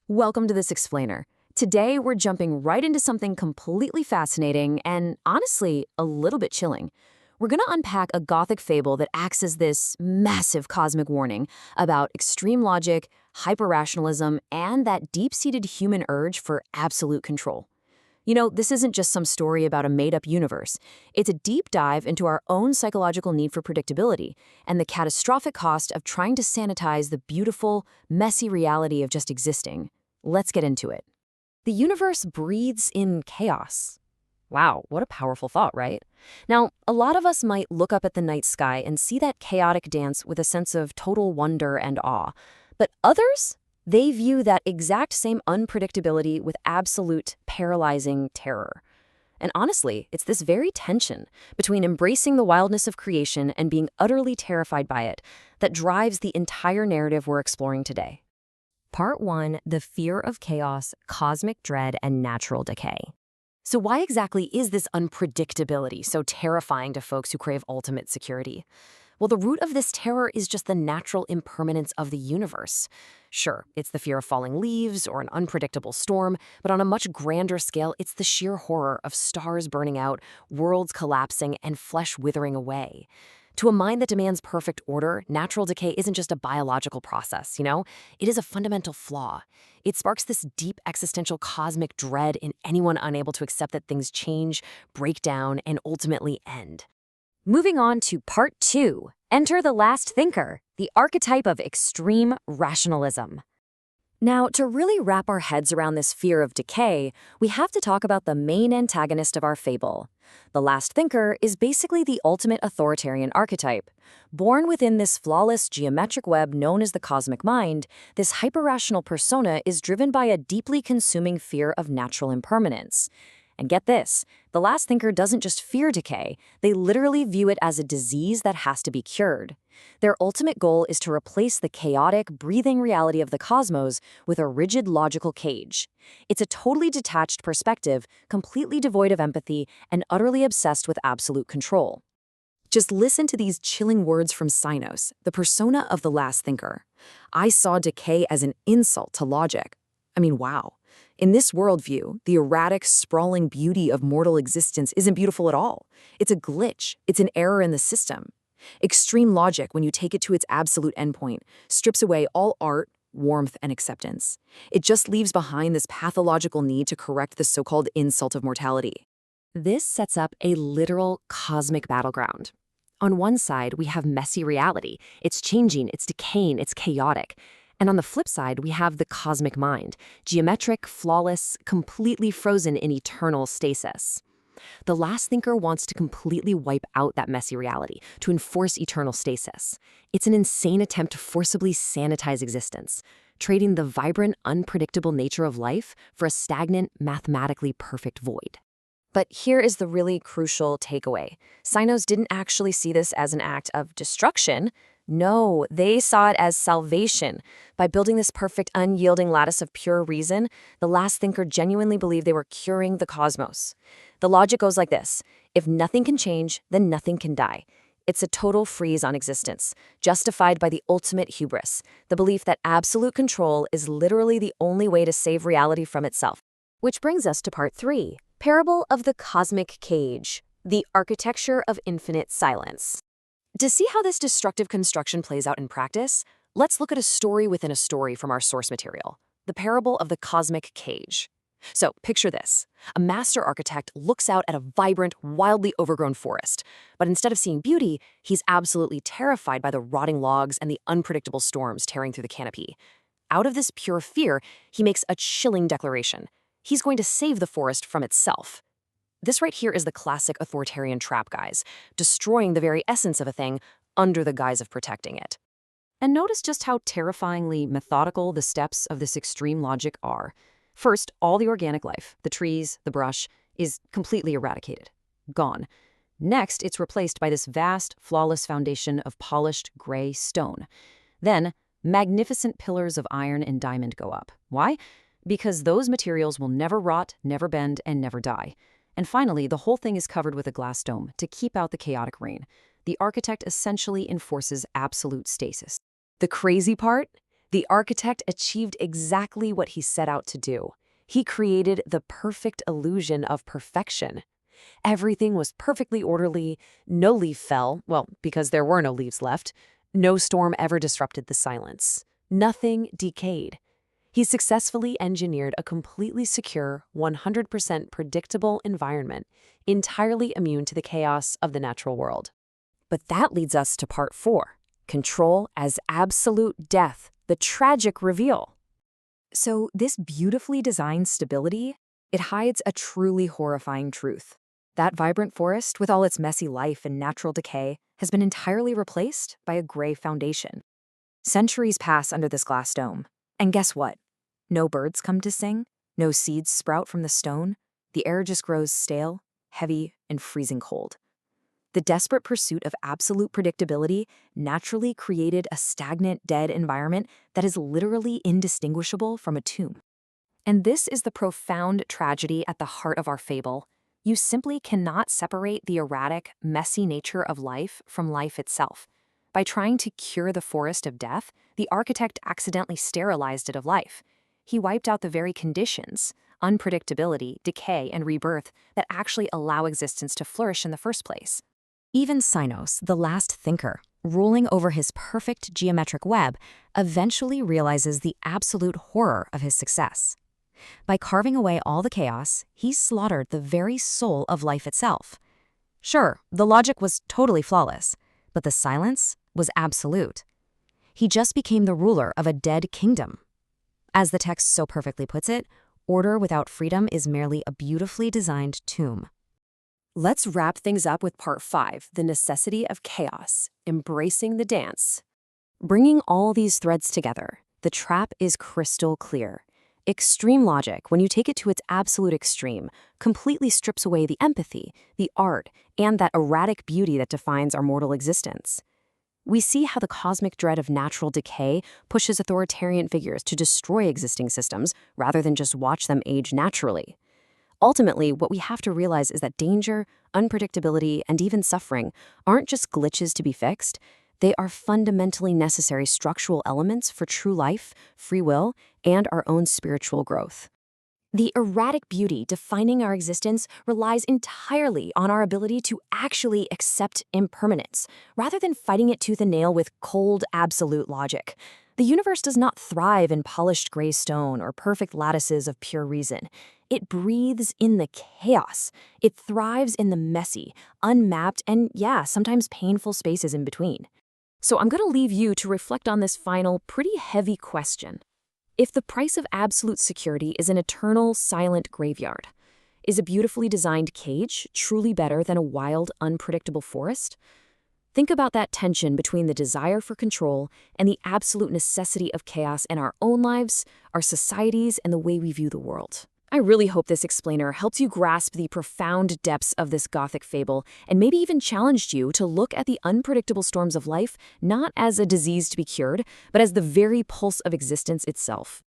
Welcome to This Explainer. Today, we're jumping right into something completely fascinating and, honestly, a little bit chilling. We're going to unpack a Gothic fable that acts as this massive cosmic warning about extreme logic, hyperrationalism, and that deep-seated human urge for absolute control. This isn't just some story about a made-up universe. It's a deep dive into our own psychological need for predictability and the catastrophic cost of trying to sanitize the beautiful, messy reality of just existing. Let's get into it. The universe breathes in chaos. Wow, what a powerful thought, right? Now, a lot of us might look up at the night sky and see that chaotic dance with a sense of total wonder and awe. But others? They view that exact same unpredictability with absolute, paralyzing terror. And honestly, it's this very tension between embracing the wildness of creation and being utterly terrified by it that drives the entire narrative we're exploring today. Part 1, The Fear of Chaos, Cosmic Dread, and Natural Decay. So why exactly is this unpredictability so terrifying to folks who crave ultimate security? Well, the root of this terror is just the natural impermanence of the universe. Sure, it's the fear of falling leaves or an unpredictable storm, but on a much grander scale, it's the sheer horror of stars burning out, worlds collapsing, and flesh withering away. To a mind that demands perfect order, natural decay isn't just a biological process, It is a fundamental flaw. It sparks this deep existential cosmic dread in anyone unable to accept that things change, break down, and ultimately end. Moving on to Part 2, Enter the Last Thinker, the archetype of extreme rationalism. Now, to really wrap our heads around this fear of decay, we have to talk about the main antagonist of our fable. The last thinker is basically the ultimate authoritarian archetype. Born within this flawless geometric web known as the cosmic mind, this hyperrational persona is driven by a deeply consuming fear of natural impermanence. And get this, the last thinker doesn't just fear decay, they literally view it as a disease that has to be cured. Their ultimate goal is to replace the chaotic, breathing reality of the cosmos with a rigid logical cage. It's a totally detached perspective, completely devoid of empathy, and utterly obsessed with absolute control. Just listen to these chilling words from Sinos, the persona of the last thinker. I saw decay as an insult to logic. Wow. In this worldview, the erratic, sprawling beauty of mortal existence isn't beautiful at all. It's a glitch. It's an error in the system. Extreme logic, when you take it to its absolute endpoint, strips away all art, warmth, and acceptance. It just leaves behind this pathological need to correct the so-called insult of mortality. This sets up a literal cosmic battleground. On one side, we have messy reality. It's changing, it's decaying, it's chaotic. And on the flip side, we have the cosmic mind, geometric, flawless, completely frozen in eternal stasis. The last thinker wants to completely wipe out that messy reality, to enforce eternal stasis. It's an insane attempt to forcibly sanitize existence, trading the vibrant, unpredictable nature of life for a stagnant, mathematically perfect void. But here is the really crucial takeaway. Sinos didn't actually see this as an act of destruction. No, they saw it as salvation. By building this perfect, unyielding lattice of pure reason, the last thinker genuinely believed they were curing the cosmos. The logic goes like this. If nothing can change, then nothing can die. It's a total freeze on existence, justified by the ultimate hubris, the belief that absolute control is literally the only way to save reality from itself. Which brings us to Part 3, Parable of the Cosmic Cage, the architecture of infinite silence. To see how this destructive construction plays out in practice, let's look at a story within a story from our source material, the parable of the cosmic cage. So picture this. A master architect looks out at a vibrant, wildly overgrown forest, but instead of seeing beauty, he's absolutely terrified by the rotting logs and the unpredictable storms tearing through the canopy. Out of this pure fear, he makes a chilling declaration. He's going to save the forest from itself. This right here is the classic authoritarian trap, guys, destroying the very essence of a thing under the guise of protecting it. And notice just how terrifyingly methodical the steps of this extreme logic are. First, all the organic life, the trees, the brush, is completely eradicated. Gone. Next, it's replaced by this vast, flawless foundation of polished gray stone. Then, magnificent pillars of iron and diamond go up. Why? Because those materials will never rot, never bend, and never die. And finally, the whole thing is covered with a glass dome to keep out the chaotic rain. The architect essentially enforces absolute stasis. The crazy part? The architect achieved exactly what he set out to do. He created the perfect illusion of perfection. Everything was perfectly orderly, no leaf fell, well, because there were no leaves left. No storm ever disrupted the silence. Nothing decayed. He successfully engineered a completely secure, 100% predictable environment, entirely immune to the chaos of the natural world. But that leads us to part 4, control as absolute death, the tragic reveal. So this beautifully designed stability, it hides a truly horrifying truth. That vibrant forest, with all its messy life and natural decay, has been entirely replaced by a gray foundation. Centuries pass under this glass dome. And guess what? No birds come to sing, no seeds sprout from the stone. The air just grows stale, heavy, and freezing cold. The desperate pursuit of absolute predictability naturally created a stagnant, dead environment that is literally indistinguishable from a tomb. And this is the profound tragedy at the heart of our fable. You simply cannot separate the erratic, messy nature of life from life itself. By trying to cure the forest of death, the architect accidentally sterilized it of life. He wiped out the very conditions, unpredictability, decay, and rebirth that actually allow existence to flourish in the first place. Even Sinos, the last thinker, ruling over his perfect geometric web, eventually realizes the absolute horror of his success. By carving away all the chaos, he slaughtered the very soul of life itself. Sure, the logic was totally flawless, but the silence was absolute. He just became the ruler of a dead kingdom. As the text so perfectly puts it, order without freedom is merely a beautifully designed tomb. Let's wrap things up with part 5, the necessity of chaos, embracing the dance. Bringing all these threads together, the trap is crystal clear. Extreme logic, when you take it to its absolute extreme, completely strips away the empathy, the art, and that erratic beauty that defines our mortal existence. We see how the cosmic dread of natural decay pushes authoritarian figures to destroy existing systems rather than just watch them age naturally. Ultimately, what we have to realize is that danger, unpredictability, and even suffering aren't just glitches to be fixed. They are fundamentally necessary structural elements for true life, free will, and our own spiritual growth. The erratic beauty defining our existence relies entirely on our ability to actually accept impermanence, rather than fighting it tooth and nail with cold, absolute logic. The universe does not thrive in polished gray stone or perfect lattices of pure reason. It breathes in the chaos. It thrives in the messy, unmapped, and sometimes painful spaces in between. So I'm going to leave you to reflect on this final, pretty heavy question. If the price of absolute security is an eternal, silent graveyard, is a beautifully designed cage truly better than a wild, unpredictable forest? Think about that tension between the desire for control and the absolute necessity of chaos in our own lives, our societies, and the way we view the world. I really hope this explainer helps you grasp the profound depths of this Gothic fable and maybe even challenged you to look at the unpredictable storms of life not as a disease to be cured, but as the very pulse of existence itself.